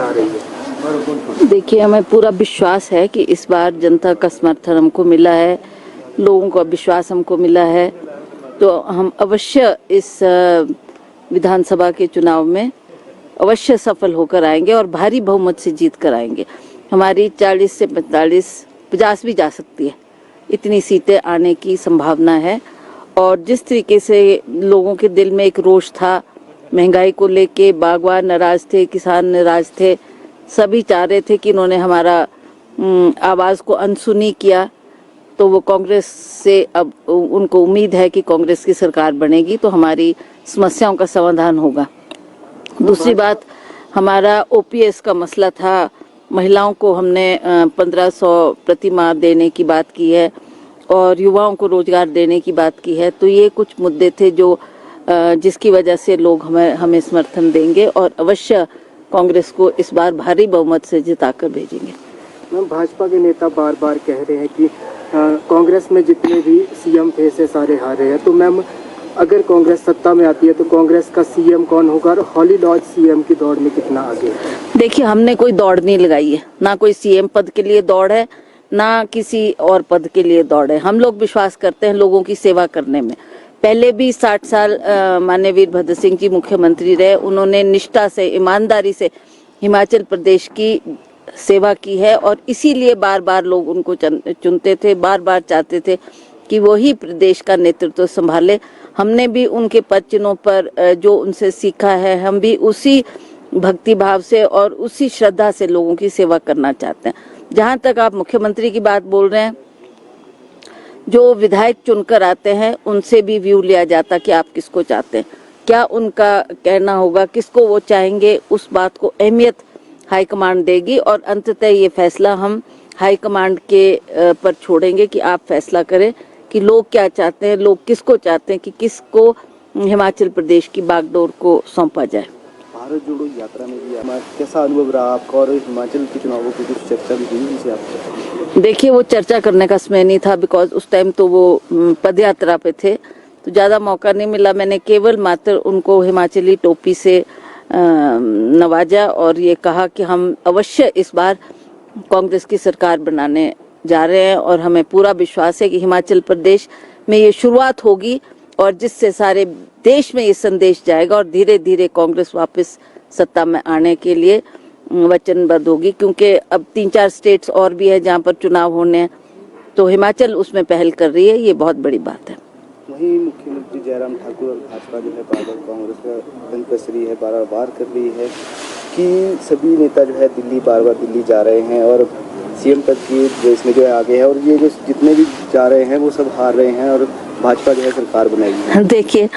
आ रही है? देखिए, हमें पूरा विश्वास है कि इस बार जनता का समर्थन हमको मिला है, लोगों का विश्वास हमको मिला है, तो हम अवश्य इस विधानसभा के चुनाव में अवश्य सफल होकर आएंगे और भारी बहुमत से जीत कर आएंगे। हमारी 40 से 45, 50 भी जा सकती है, इतनी सीटें आने की संभावना है। और जिस तरीके से लोगों के दिल में एक रोष था, महंगाई को लेके बागवान नाराज थे, किसान नाराज थे, सभी चाह रहे थे कि इन्होंने हमारा आवाज़ को अनसुनी किया, तो वो कांग्रेस से अब उनको उम्मीद है कि कांग्रेस की सरकार बनेगी तो हमारी समस्याओं का समाधान होगा। दूसरी बात, हमारा ओपीएस का मसला था, महिलाओं को हमने 1500 प्रति माह देने की बात की है और युवाओं को रोजगार देने की बात की है। तो ये कुछ मुद्दे थे जो जिसकी वजह से लोग हमें समर्थन देंगे और अवश्य कांग्रेस को इस बार भारी बहुमत से जिताकर भेजेंगे। मैम, भाजपा के नेता बार बार कह रहे हैं कि कांग्रेस में जितने भी सीएम थे से सारे हारे हैं, तो मैम अगर कांग्रेस सत्ता में आती है तो कांग्रेस का सीएम कौन होगा और हॉली लॉज सीएम की दौड़ में कितना आगे है? देखिए, हमने कोई दौड़ नहीं लगाई है, ना कोई सीएम पद के लिए दौड़ है, ना किसी और पद के लिए दौड़ है। हम लोग विश्वास करते हैं लोगों की सेवा करने में। पहले भी 60 साल माननीय वीरभद्र सिंह जी मुख्यमंत्री रहे, उन्होंने निष्ठा से, ईमानदारी से हिमाचल प्रदेश की सेवा की है और इसीलिए बार बार लोग उनको चुनते थे, बार बार चाहते थे कि वो ही प्रदेश का नेतृत्व संभाले। हमने भी उनके पद चिन्हों पर जो उनसे सीखा है, हम भी उसी भक्ति भाव से और उसी श्रद्धा से लोगों की सेवा करना चाहते हैं। जहां तक आप मुख्यमंत्री की बात बोल रहे हैं, जो विधायक चुनकर आते हैं उनसे भी व्यू लिया जाता कि आप किसको चाहते हैं, क्या उनका कहना होगा, किसको वो चाहेंगे, उस बात को अहमियत हाईकमांड देगी और अंततः ये फैसला हम हाईकमांड के पर छोड़ेंगे कि आप फैसला करें कि लोग क्या चाहते हैं, लोग किसको चाहते हैं कि किसको हिमाचल प्रदेश की बागडोर को सौंपा जाए। भारत जोड़ो यात्रा में भी कैसा अनुभव रहा आपका और हिमाचल के चुनावों की कुछ चर्चा भी हुई उनसे आपसे? देखिए, वो चर्चा करने का समय नहीं था, बिकॉज उस टाइम तो वो पदयात्रा पे थे, तो ज़्यादा मौका नहीं मिला। मैंने केवल मात्र उनको हिमाचली टोपी से नवाजा और ये कहा कि हम अवश्य इस बार कांग्रेस की सरकार बनाने जा रहे हैं और हमें पूरा विश्वास है कि हिमाचल प्रदेश में ये शुरुआत होगी और जिससे सारे देश में ये संदेश जाएगा और धीरे धीरे कांग्रेस वापस सत्ता में आने के लिए वचनबद्ध होगी, क्योंकि अब 3-4 स्टेट्स और भी है जहां पर चुनाव होने हैं, तो हिमाचल उसमें पहल कर रही है, ये बहुत बड़ी बात है। वहीं मुख्यमंत्री जयराम ठाकुर और भाजपा जो है बार-बार कांग्रेस का तंग कस रही है, बार कर रही है कि सभी नेता जो है बार बार दिल्ली जा रहे हैं और सीएम तक की रेस में जो है आगे है और ये जो जितने भी जा रहे हैं वो सब हार रहे हैं और भाजपा जो है सरकार बनाएगी। देखिए,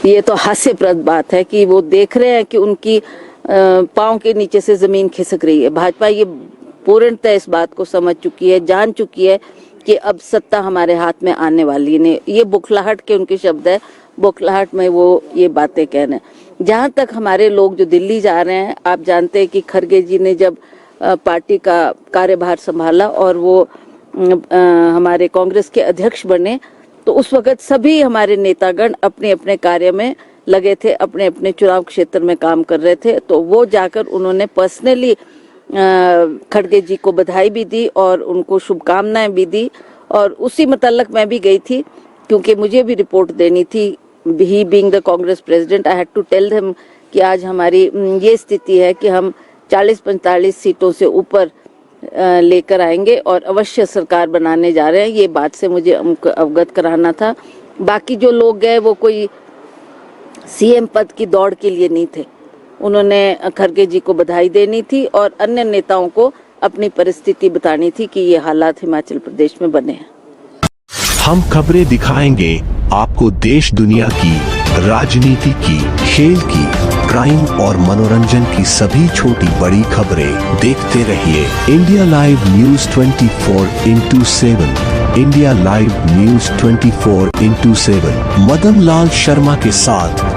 ये तो हास्यप्रद बात है कि वो देख रहे हैं कि उनकी पाँव के नीचे से जमीन खिसक रही है। भाजपा ये पूर्णतः इस बात को समझ चुकी है, जान चुकी है कि अब सत्ता हमारे हाथ में आने वाली है। ये बुखलाहट के उनके शब्द है, बुखलाहट में वो ये बातें कह रहे हैं। जहाँ तक हमारे लोग जो दिल्ली जा रहे हैं, आप जानते हैं कि खड़गे जी ने जब पार्टी का कार्यभार संभाला और वो हमारे कांग्रेस के अध्यक्ष बने, तो उस वक्त सभी हमारे नेतागण अपने अपने कार्य में लगे थे, अपने अपने चुनाव क्षेत्र में काम कर रहे थे। तो वो जाकर उन्होंने पर्सनली खड़गे जी को बधाई भी दी और उनको शुभकामनाएं भी दी और उसी मतलब मैं भी गई थी, क्योंकि मुझे भी रिपोर्ट देनी थी। He being the Congress president, I had to tell them कि आज हमारी ये स्थिति है कि हम 40-45 सीटों से ऊपर लेकर आएंगे और अवश्य सरकार बनाने जा रहे हैं। ये बात से मुझे अवगत कराना था। बाकी जो लोग गए वो कोई सीएम पद की दौड़ के लिए नहीं थे, उन्होंने खड़गे जी को बधाई देनी थी और अन्य नेताओं को अपनी परिस्थिति बतानी थी कि ये हालात हिमाचल प्रदेश में बने हैं। हम खबरें दिखाएंगे आपको देश दुनिया की, राजनीति की, खेल की, क्राइम और मनोरंजन की सभी छोटी बड़ी खबरें। देखते रहिए India live news 24/7। India live news 24/7 Madan Lal Sharma के साथ।